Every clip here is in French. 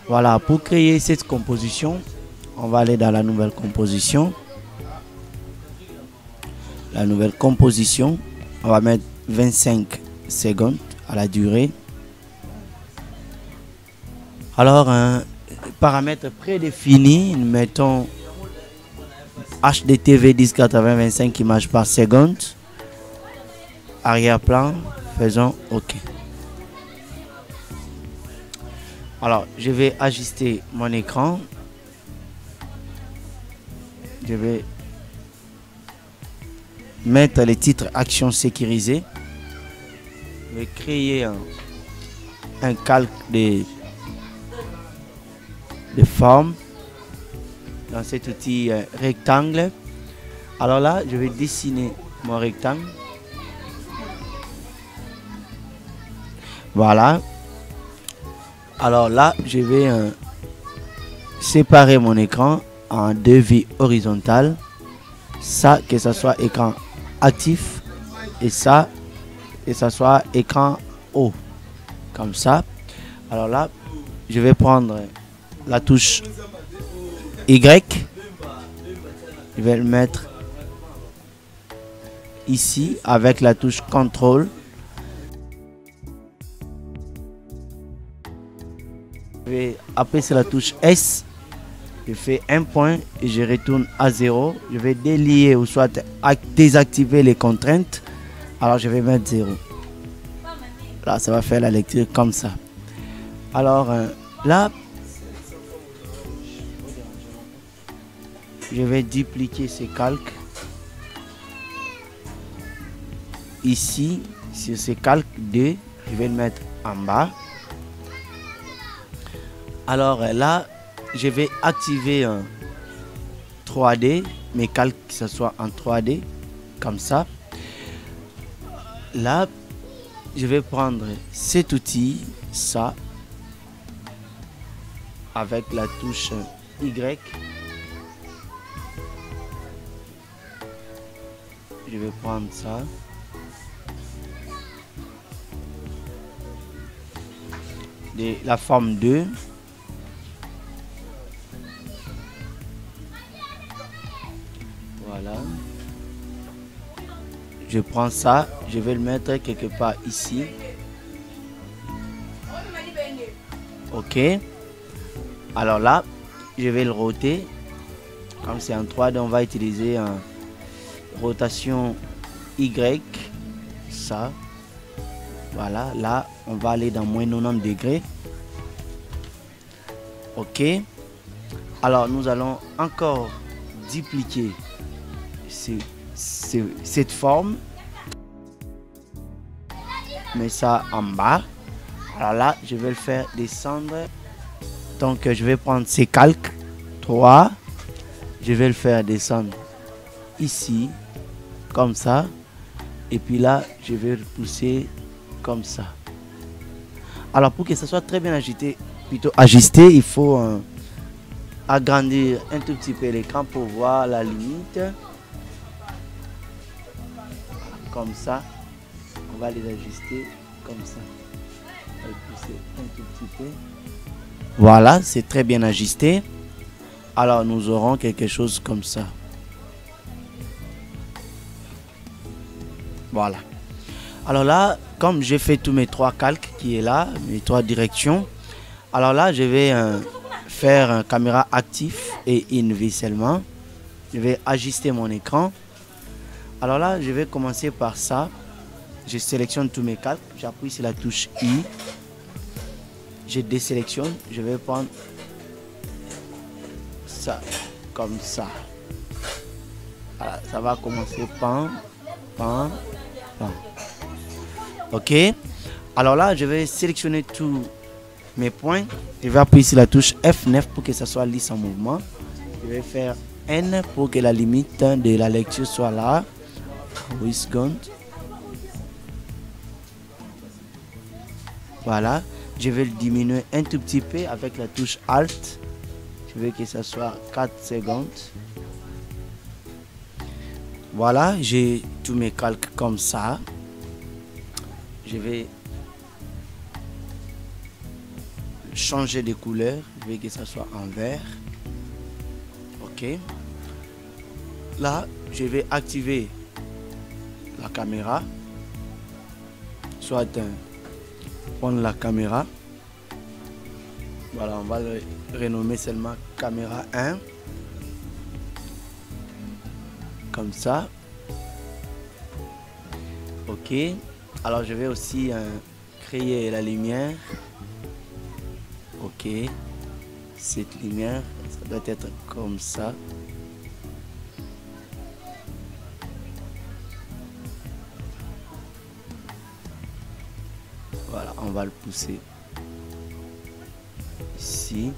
Voilà, pour créer cette composition, on va aller dans la nouvelle composition. La nouvelle composition, on va mettre 25 secondes à la durée. Alors, un paramètre prédéfini, nous mettons HDTV 1080-25 images par seconde. Arrière-plan, faisons OK. Alors, je vais ajuster mon écran. Je vais mettre les titres actions sécurisées. Je vais créer un calque de forme dans cet outil rectangle. Alors là, je vais dessiner mon rectangle. Voilà. Alors là, je vais séparer mon écran en deux vues horizontales. Ça, que ce soit écran actif et ça, que ce soit écran haut. Comme ça. Alors là, je vais prendre la touche Y. Je vais le mettre ici avec la touche CTRL. Après c'est la touche S, je fais un point et je retourne à 0. Je vais délier ou soit désactiver les contraintes. Alors je vais mettre 0. Là ça va faire la lecture comme ça. Alors là, je vais dupliquer ces calques. Ici, sur ces calques 2, je vais le mettre en bas. Alors là, je vais activer un 3D, mes calques que ce soit en 3D, comme ça. Là, je vais prendre cet outil, ça, avec la touche Y. Je vais prendre ça. De la forme 2. Voilà. Je prends ça, je vais le mettre quelque part ici. OK. Alors là, je vais le roter. Comme c'est en 3D, on va utiliser un rotation Y. Ça. Voilà. Là, on va aller dans moins 90 degrés. OK. Alors, nous allons encore dupliquer cette forme, mais ça en bas. Alors là, je vais le faire descendre. Donc, je vais prendre ces calques 3, je vais le faire descendre ici, comme ça, et puis là, je vais le pousser comme ça. Alors, pour que ça soit très bien ajusté, il faut agrandir un tout petit peu l'écran pour voir la limite. Comme ça, on va les ajuster comme ça. On va pousser un tout petit peu. Voilà, c'est très bien ajusté. Alors nous aurons quelque chose comme ça. Voilà. Alors là, comme j'ai fait tous mes 3 calques qui est là, mes 3 directions. Alors là, je vais faire un caméra actif et in visuellement. Je vais ajuster mon écran. Alors là, je vais commencer par ça. Je sélectionne tous mes calques. J'appuie sur la touche I. Je désélectionne. Je vais prendre ça, comme ça. Voilà, ça va commencer pan. OK. Alors là, je vais sélectionner tous mes points. Je vais appuyer sur la touche F9 pour que ça soit lisse en mouvement. Je vais faire N pour que la limite de la lecture soit là. 8 secondes. Voilà. Je vais le diminuer un tout petit peu avec la touche Alt. Je veux que ça soit 4 secondes. Voilà, j'ai tous mes calques comme ça. Je vais changer de couleur. Je veux que ça soit en vert. Ok. Là, je vais activer la caméra. Soit prendre la caméra. Voilà, on va le renommer seulement caméra 1. Comme ça. Ok. Alors je vais aussi créer la lumière. Ok. Cette lumière, ça doit être comme ça. Voilà, on va le pousser ici.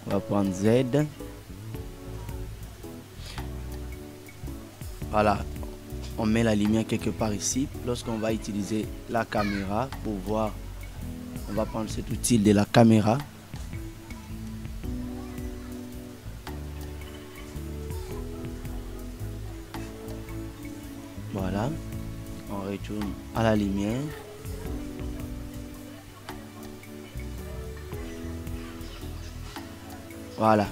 On va prendre Z. Voilà, on met la lumière quelque part ici. Lorsqu'on va utiliser la caméra pour voir, on va prendre cet outil de la caméra. Voilà, on retourne à la lumière. Voilà.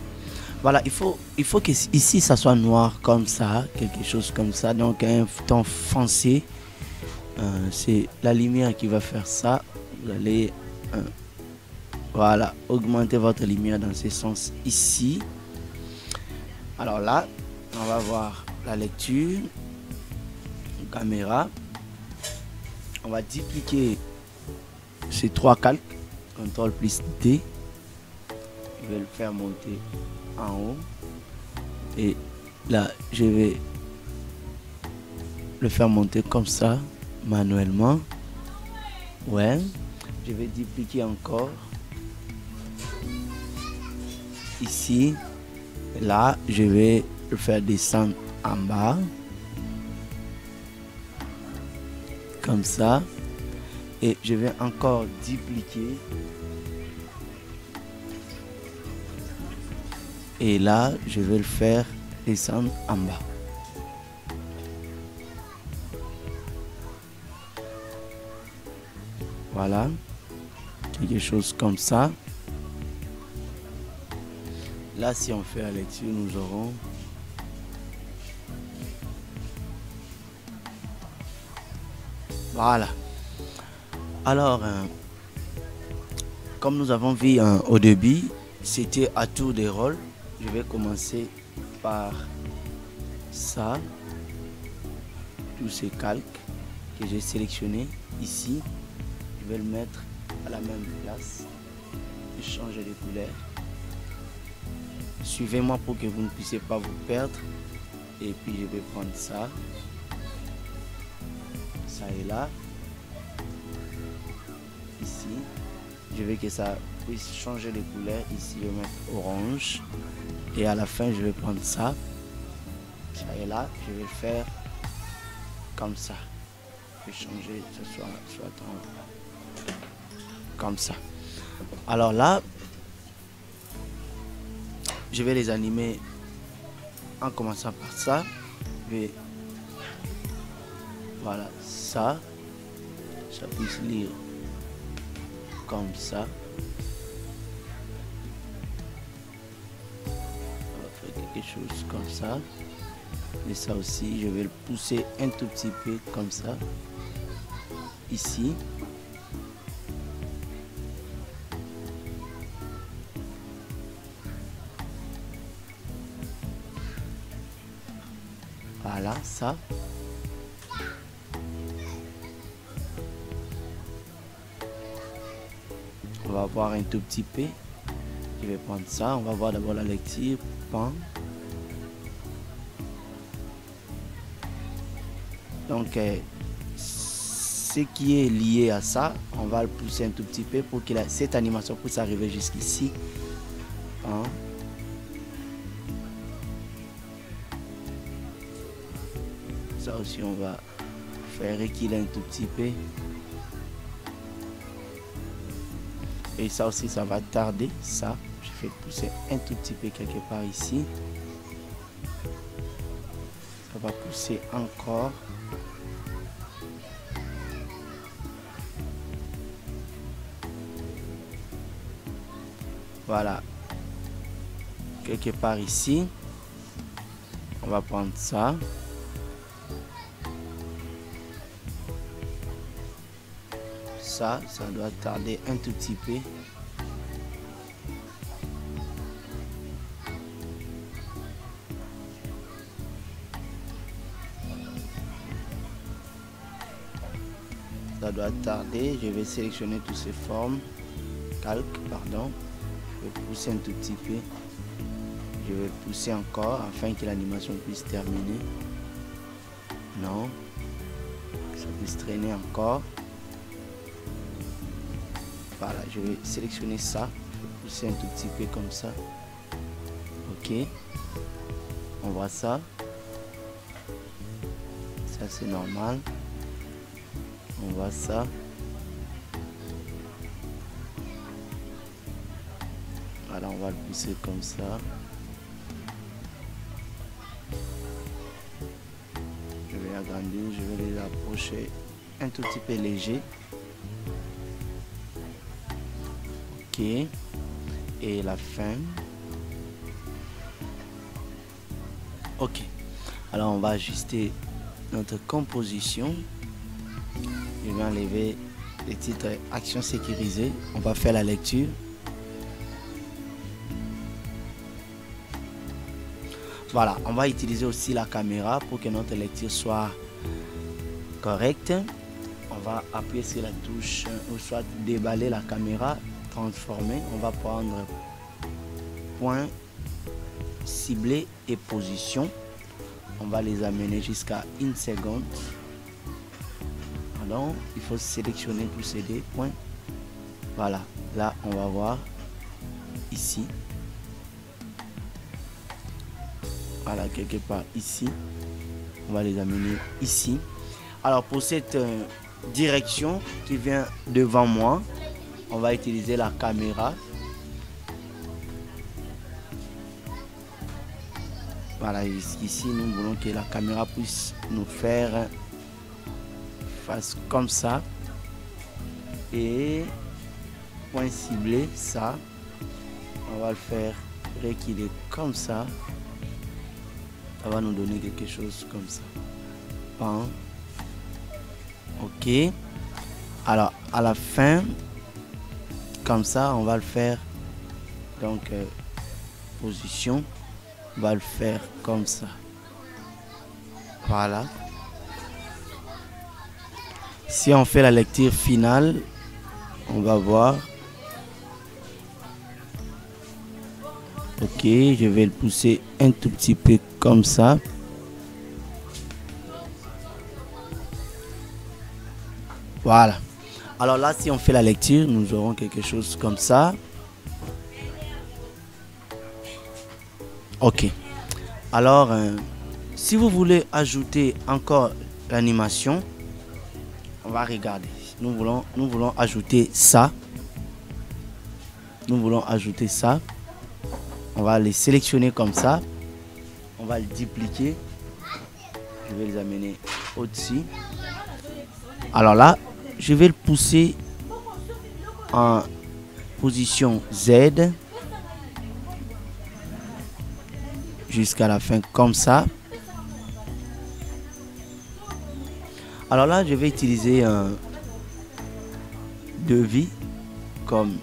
Voilà, il faut que ici ça soit noir comme ça, quelque chose comme ça. Donc un ton foncé, c'est la lumière qui va faire ça. Vous allez voilà, augmenter votre lumière dans ce sens ici. Alors là, on va voir la lecture, caméra. On va dupliquer ces trois calques, CTRL plus D. Je vais le faire monter en haut et là je vais le faire monter comme ça manuellement. Ouais, je vais dupliquer encore ici. Là je vais le faire descendre en bas comme ça et je vais encore dupliquer. Et là, je vais le faire descendre en bas. Voilà. Quelque chose comme ça. Là, si on fait la lecture, nous aurons... Voilà. Alors, comme nous avons vu au début, c'était à tour de rôle. Je vais commencer par ça, tous ces calques que j'ai sélectionnés ici. Je vais le mettre à la même place et changer de couleur. Suivez-moi pour que vous ne puissiez pas vous perdre. Et puis je vais prendre ça, ça et là, ici. Je veux que ça puisse changer de couleur. Ici je vais mettre orange. Et à la fin, je vais prendre ça. Ça et là, je vais faire comme ça. Je vais changer, que ce soit comme ça. Alors là, je vais les animer en commençant par ça. Je vais, voilà, ça puisse lire comme ça. Quelque chose comme ça, et ça aussi je vais le pousser un tout petit peu comme ça ici. Voilà, ça. On va voir un tout petit peu. Je vais prendre ça, on va voir d'abord la lecture. Pan. Donc ce qui est lié à ça, on va le pousser un tout petit peu pour que cette animation puisse arriver jusqu'ici. Hein. Ça aussi, on va faire reculer un tout petit peu. Et ça aussi, ça va tarder. Ça, je fais pousser un tout petit peu quelque part ici. Ça va pousser encore. Voilà. Quelque part ici. On va prendre ça. Ça doit tarder un tout petit peu. Ça doit tarder. Je vais sélectionner toutes ces formes. Calque, pardon. Je vais pousser un tout petit peu. Je vais pousser encore afin que l'animation puisse terminer. Non. Que ça puisse traîner encore. Voilà, je vais sélectionner ça. Je vais pousser un tout petit peu comme ça. Ok. On voit ça. Ça c'est normal. On voit ça. Voilà, on va le pousser comme ça. Je vais agrandir, je vais les approcher un tout petit peu léger. Ok. Et la fin. Ok. Alors on va ajuster notre composition. Je vais enlever les titres actions sécurisées. On va faire la lecture. Voilà, on va utiliser aussi la caméra pour que notre lecture soit correcte. On va appuyer sur la touche ou soit déballer la caméra, transformer. On va prendre point, ciblé et position. On va les amener jusqu'à 1 seconde. Alors, il faut sélectionner tous ces deux points. Voilà, là on va voir ici. Voilà, quelque part ici. On va les amener ici. Alors pour cette direction qui vient devant moi, on va utiliser la caméra. Voilà, ici nous voulons que la caméra puisse nous faire face comme ça. Et point ciblé, ça. On va le faire reculer comme ça. Ça va nous donner quelque chose comme ça. Pan. Ok. Alors à la fin, comme ça, on va le faire. Donc position, on va le faire comme ça. Voilà. Si on fait la lecture finale, on va voir. Ok, je vais le pousser un tout petit peu comme ça. Voilà. Alors là, si on fait la lecture, nous aurons quelque chose comme ça. Ok. Alors, si vous voulez ajouter encore l'animation, on va regarder. Nous voulons ajouter ça. Nous voulons ajouter ça. On va les sélectionner comme ça. On va le dupliquer. Je vais les amener au-dessus. Alors là, je vais le pousser en position Z jusqu'à la fin comme ça. Alors là, je vais utiliser un devis comme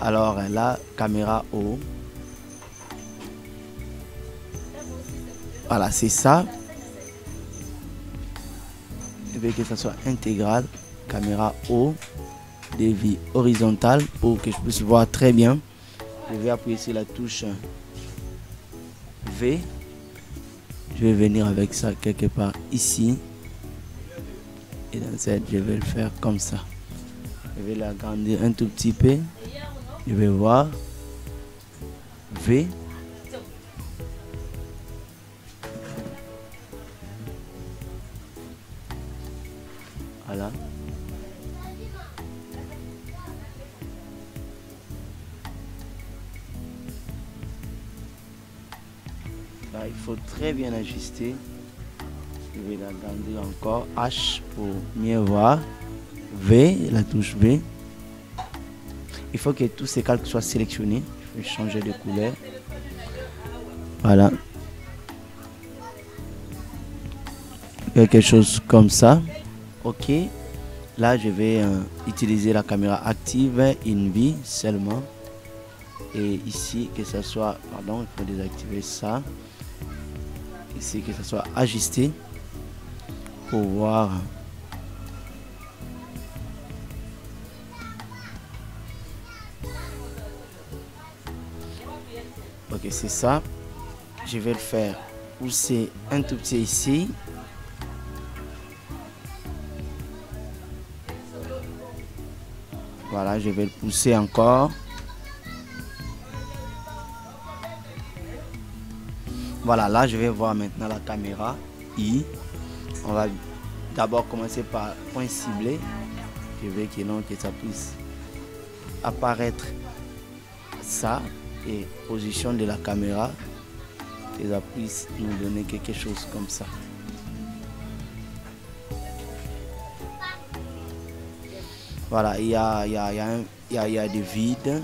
alors la caméra haut. Voilà, c'est ça. Je veux que ça soit intégral. Caméra haut. Dévie horizontal pour que je puisse voir très bien. Je vais appuyer sur la touche V. Je vais venir avec ça quelque part ici. Et dans cette, je vais le faire comme ça. Je vais l'agrandir un tout petit peu. Je vais voir. V. Voilà. Là, il faut très bien ajuster. Je vais l'agrandir encore. H pour mieux voir. V, la touche V. Il faut que tous ces calques soient sélectionnés. Je vais changer de couleur. Voilà. Quelque chose comme ça. Ok. Là, je vais utiliser la caméra active InView seulement. Et ici, que ce soit... Pardon, il faut désactiver ça. Ici, que ce soit ajusté. Pour voir... Ok, c'est ça. Je vais le faire pousser un tout petit ici. Voilà, je vais le pousser encore. Voilà, là je vais voir maintenant la caméra I. On va d'abord commencer par point ciblé. Je veux que non, que ça puisse apparaître ça. Et position de la caméra, que ça puisse nous donner quelque chose comme ça. Voilà, il y a des vides,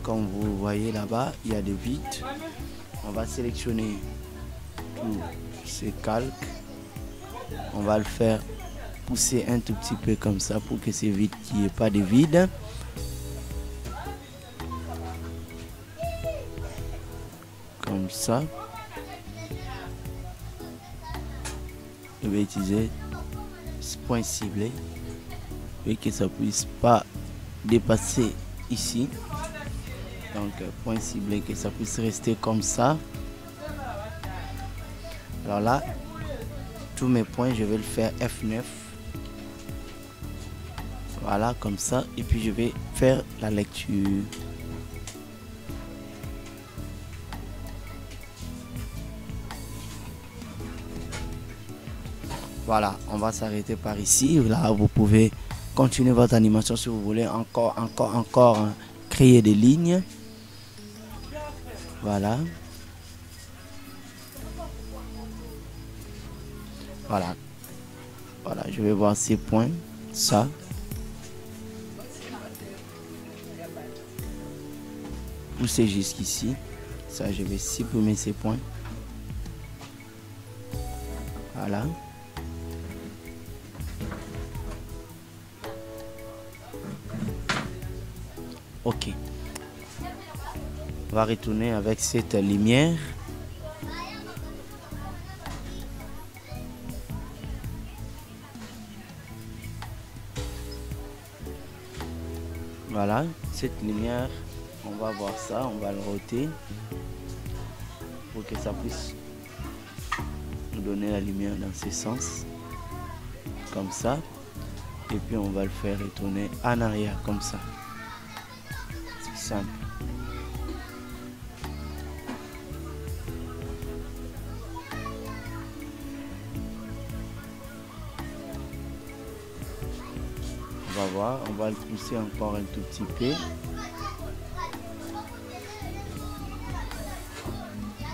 comme vous voyez là-bas, il y a des vides. On va sélectionner tous ces calques. On va le faire pousser un tout petit peu comme ça pour que ces vides, qu'il n'y ait pas de vide. Comme ça. Je vais utiliser ce point ciblé et que ça puisse pas dépasser ici. Donc point ciblé, que ça puisse rester comme ça. Alors là, tous mes points, je vais le faire F9. Voilà, comme ça. Et puis je vais faire la lecture. Voilà, on va s'arrêter par ici. Là, vous pouvez continuer votre animation si vous voulez. Encore, hein, créer des lignes. Voilà. Voilà. Voilà, je vais voir ces points. Ça. Pousser jusqu'ici. Ça, je vais supprimer ces points. Voilà. Ok. On va retourner avec cette lumière. Voilà, cette lumière, on va voir ça, on va le roter pour que ça puisse nous donner la lumière dans ce sens, comme ça. Et puis on va le faire retourner en arrière, comme ça. C'est simple. On va voir, on va le pousser encore un tout petit peu.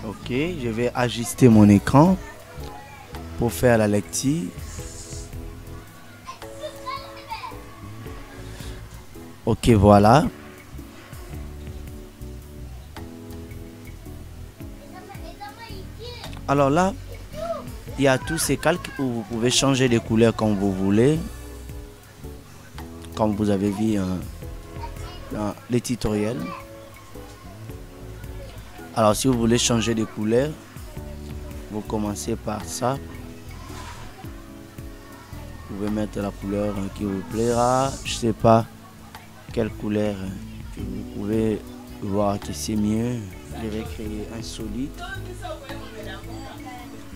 Ok, je vais ajuster mon écran pour faire la lecture. Ok, voilà. Alors là, il y a tous ces calques où vous pouvez changer les couleurs comme vous voulez. Comme vous avez vu dans les tutoriels. Alors si vous voulez changer de couleur, vous commencez par ça. Vous pouvez mettre la couleur qui vous plaira. Je sais pas quelle couleur que vous pouvez voir que c'est mieux. Je vais créer un solide.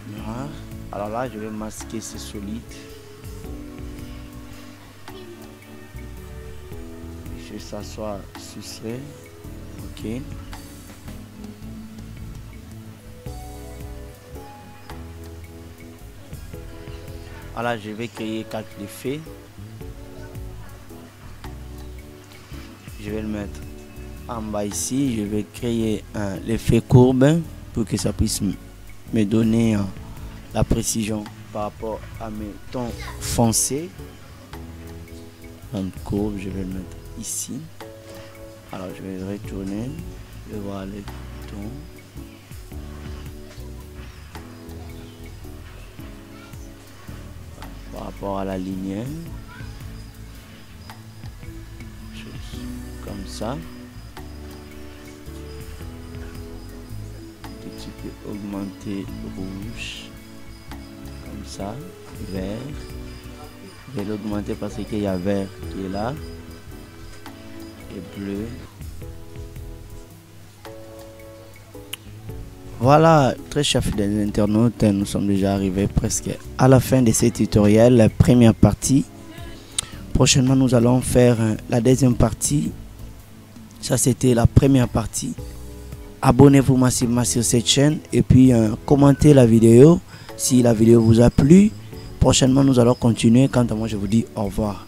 Voilà. Alors là, je vais masquer ce solide. Que ça soit soustrait. Ok. Voilà, je vais créer calque d'effet. Je vais le mettre en bas ici. Je vais créer l'effet courbe pour que ça puisse me donner la précision par rapport à mes tons foncés. Donc courbe, je vais le mettre ici. Alors je vais retourner, je vais voir les tons. Par rapport à la lumière, comme ça. Tu peux augmenter rouge, comme ça, vert. Je vais l'augmenter parce qu'il y a vert qui est là et bleu. Voilà, très chers fidèles internautes, nous sommes déjà arrivés presque à la fin de ce tutoriel, la première partie. Prochainement, nous allons faire la deuxième partie. Ça, c'était la première partie. Abonnez-vous massivement sur cette chaîne et puis commentez la vidéo si la vidéo vous a plu. Prochainement, nous allons continuer. Quant à moi, je vous dis au revoir.